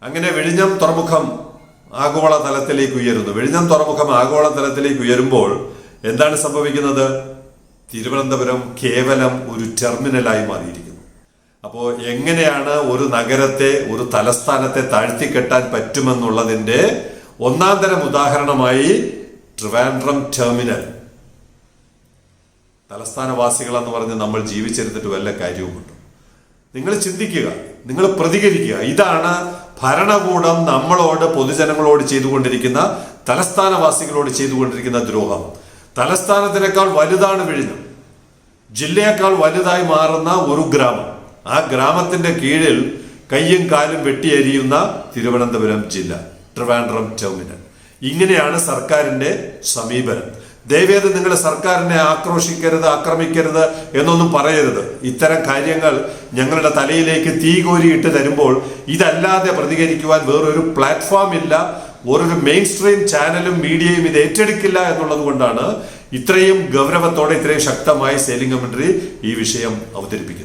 അങ്ങനെ വിഴിഞ്ഞം തുറമുഖം ആഗോള തലത്തിലേക്ക് ഉയരുന്നു. വിഴിഞ്ഞം തുറമുഖം ആഗോള തലത്തിലേക്ക് ഉയരുമ്പോൾ എന്താണ് സംഭവിക്കുന്നത്? തിരുവനന്തപുരം കേവലം ഒരു ടെർമിനലായി മാറിയിരിക്കുന്നു. അപ്പോൾ എങ്ങനെയാണ് ഒരു നഗരത്തെ, ഒരു തലസ്ഥാനത്തെ താഴ്ത്തിക്കെട്ടാൻ പറ്റുമെന്നുള്ളതിന്റെ ഒന്നാം തരം ഉദാഹരണമായി ട്രിവാൻഡ്രം ടെർമിനൽ. തലസ്ഥാനവാസികളെന്ന് പറഞ്ഞ് നമ്മൾ ജീവിച്ചിരുന്നിട്ട് വല്ല കാര്യവുമുണ്ട്? നിങ്ങൾ ചിന്തിക്കുക, നിങ്ങൾ പ്രതികരിക്കുക. ഇതാണ് ഭരണകൂടം നമ്മളോട്, പൊതുജനങ്ങളോട് ചെയ്തുകൊണ്ടിരിക്കുന്ന, തലസ്ഥാനവാസികളോട് ചെയ്തുകൊണ്ടിരിക്കുന്ന ദ്രോഹം. തലസ്ഥാനത്തിനേക്കാൾ വലുതാണ് വിഴിഞ്ഞം. ജില്ലയേക്കാൾ വലുതായി മാറുന്ന ഒരു ഗ്രാമം. ആ ഗ്രാമത്തിന്റെ കീഴിൽ കയ്യും കാലും വെട്ടിയരിയുന്ന തിരുവനന്തപുരം ജില്ല, ട്രിവാൻഡ്രം ടെർമിനൽ. ഇങ്ങനെയാണ് സർക്കാരിന്റെ സമീപനം. ദയവേത് നിങ്ങൾ സർക്കാരിനെ ആക്രോശിക്കരുത്, ആക്രമിക്കരുത് എന്നൊന്നും പറയരുത്. ഇത്തരം കാര്യങ്ങൾ ഞങ്ങളുടെ തലയിലേക്ക് തീകോരിയിട്ട് തരുമ്പോൾ ഇതല്ലാതെ പ്രതികരിക്കുവാൻ വേറൊരു പ്ലാറ്റ്ഫോം ഇല്ല. ഒരു മെയിൻ സ്ട്രീം ചാനലും മീഡിയയും ഇത് ഏറ്റെടുക്കില്ല എന്നുള്ളത് കൊണ്ടാണ് ഇത്രയും ഗൗരവത്തോടെ, ഇത്രയും ശക്തമായി സേലിംഗ് കമന്ററി ഈ വിഷയം അവതരിപ്പിക്കുന്നത്.